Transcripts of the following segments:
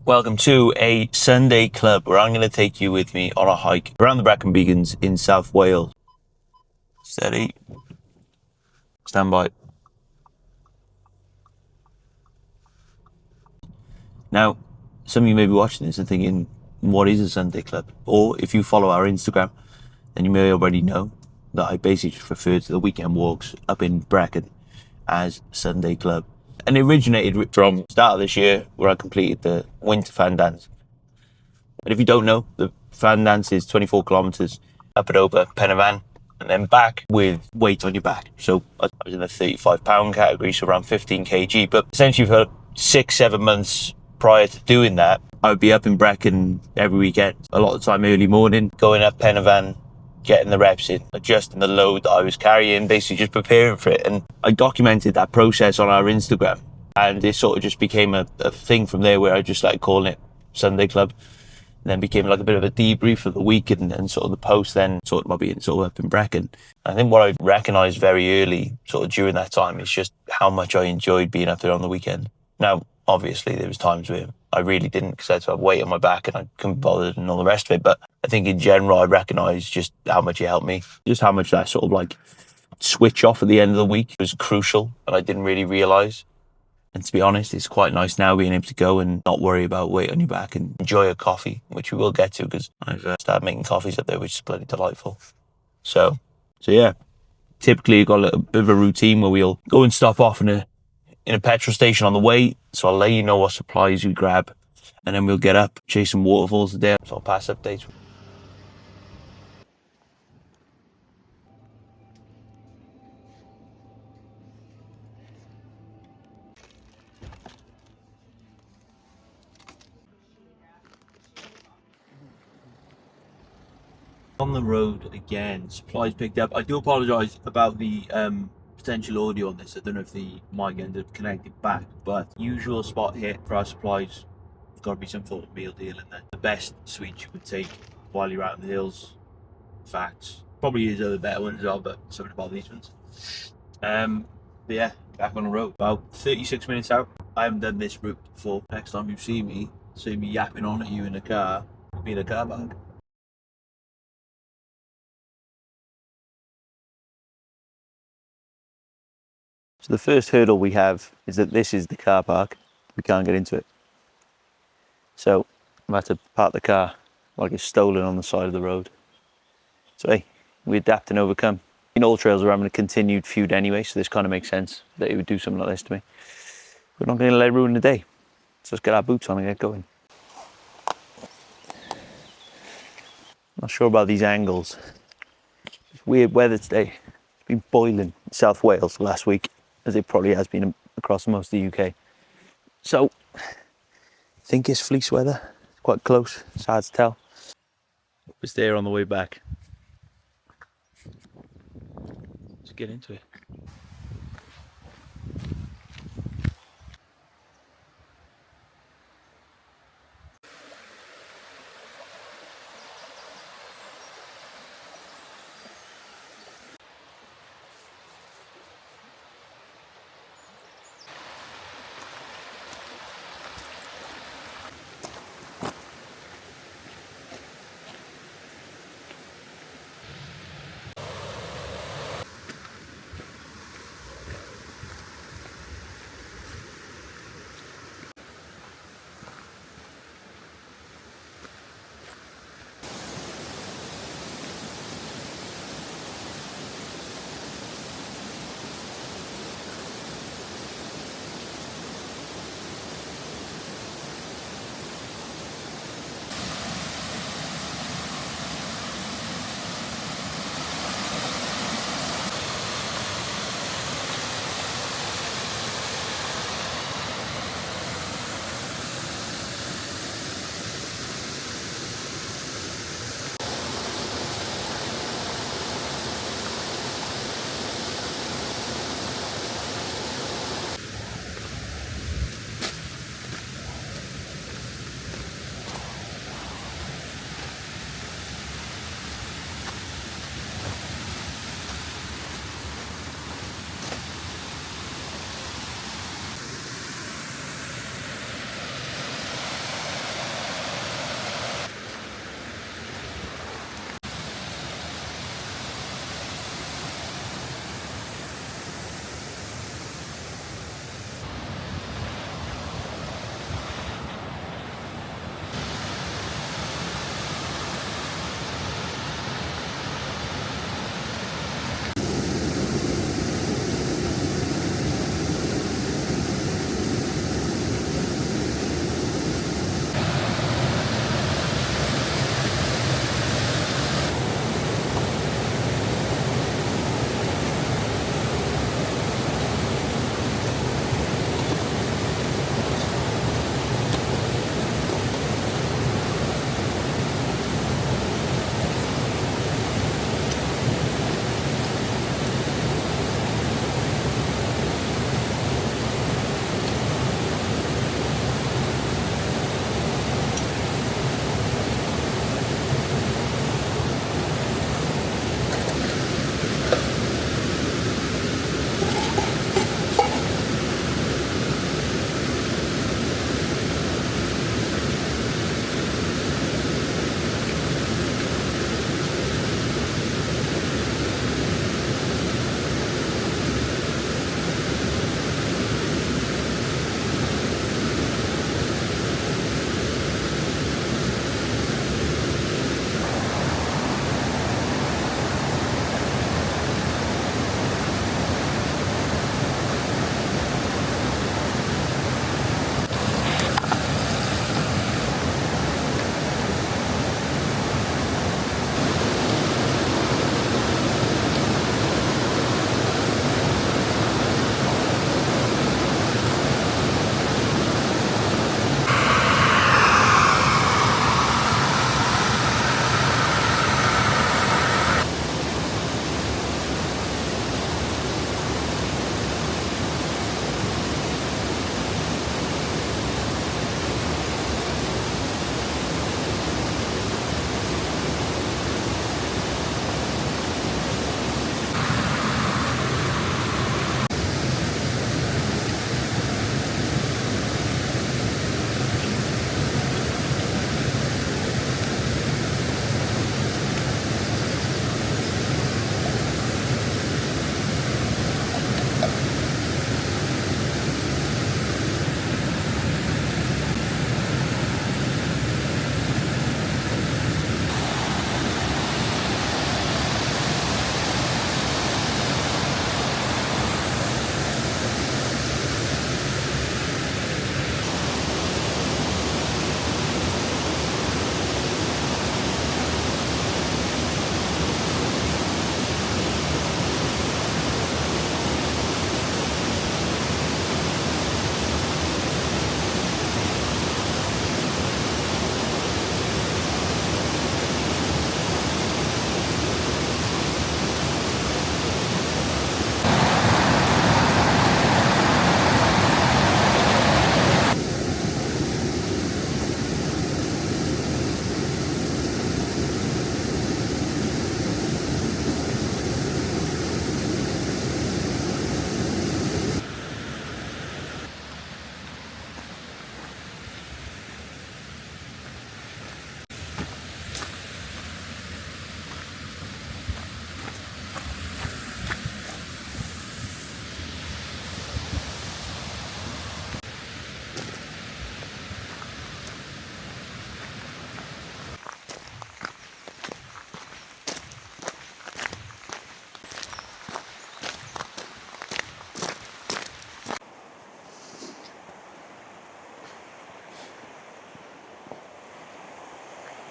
Welcome to a Sunday club where I'm going to take you with me on a hike around the Brecon Beacons in South Wales. Steady. Stand by. Now, some of you may be watching this and thinking, what is a Sunday club? Or if you follow our Instagram, then you may already know that I basically just refer to the weekend walks up in Brecon as Sunday club. And it originated from the start of this year where I completed the winter fan dance. And if you don't know, the fan dance is 24 kilometres up and over Penavan and then back with weight on your back. So I was in the 35-pound category, so around 15 kg. But essentially for 6-7 months prior to doing that, I would be up in Brecon every weekend, a lot of the time early morning, going up Penavan, getting the reps in, adjusting the load that I was carrying, basically just preparing for it. And I documented that process on our Instagram, and it sort of just became a thing from there where I just started calling it Sunday Club. And then became like a bit of a debrief of the week and sort of the post then sort of about being sort of up in Brecon. I think what I recognised very early sort of during that time is just how much I enjoyed being up there on the weekend. Now, obviously there was times where I really didn't because I had to have weight on my back and I couldn't be bothered and all the rest of it. But I think in general, I recognised just how much it helped me. Just how much that sort of like switch off at the end of the week was crucial and I didn't really realise. And to be honest, it's quite nice now being able to go and not worry about weight on your back and enjoy a coffee, which we will get to because I've started making coffees up there, which is bloody delightful. So yeah, typically you've got a little bit of a routine where we'll go and stop off in a petrol station on the way. So I'll let you know what supplies we grab and then we'll get up, chase some waterfalls today. So I'll pass updates. On the road again, supplies picked up. I do apologise about the potential audio on this. I don't know if the mic ended up connected back, but usual spot hit for our supplies. There's got to be some sort of meal deal in there. The best sweets you could take while you're out in the hills. Facts. Probably is other better ones as well, but something about these ones. But yeah, back on the road. About 36 minutes out. I haven't done this route before. Next time you see me yapping on at you in the car, it'll be in a car park. So the first hurdle we have is that this is the car park. We can't get into it. So I'm about to park the car like it's stolen on the side of the road. So hey, we adapt and overcome. In all trails we're having a continued feud anyway, so this kind of makes sense that he would do something like this to me. We're not going to let it ruin the day. So let's get our boots on and get going. Not sure about these angles. It's weird weather today. It's been boiling in South Wales last week, as it probably has been across most of the UK. So, I think it's fleece weather. It's quite close, it's hard to tell. It was there on the way back. Let's get into it.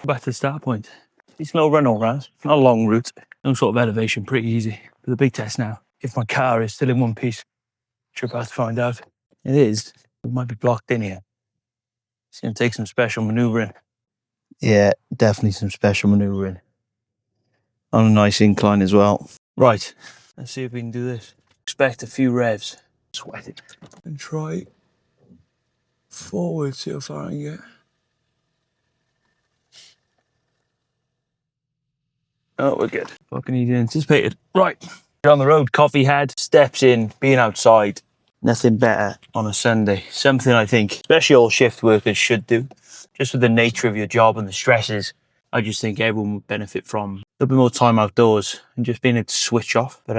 Back to the start point. Decent little run all around. Not a long route. No sort of elevation, pretty easy. But the big test now, if my car is still in one piece, which we're about to find out. It is. It might be blocked in here. It's going to take some special manoeuvring. Yeah, definitely some special manoeuvring. On a nice incline as well. Right, let's see if we can do this. Expect a few revs. Sweat it. And try forward, see how far I can get. Oh, we're good. Fucking easy anticipated. Right, on the road, coffee had, steps in, being outside. Nothing better on a Sunday. Something I think, especially all shift workers should do. Just with the nature of your job and the stresses, I just think everyone would benefit from a little bit more time outdoors and just being able to switch off. But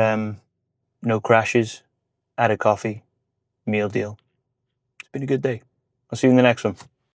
no crashes, had a coffee, meal deal. It's been a good day. I'll see you in the next one.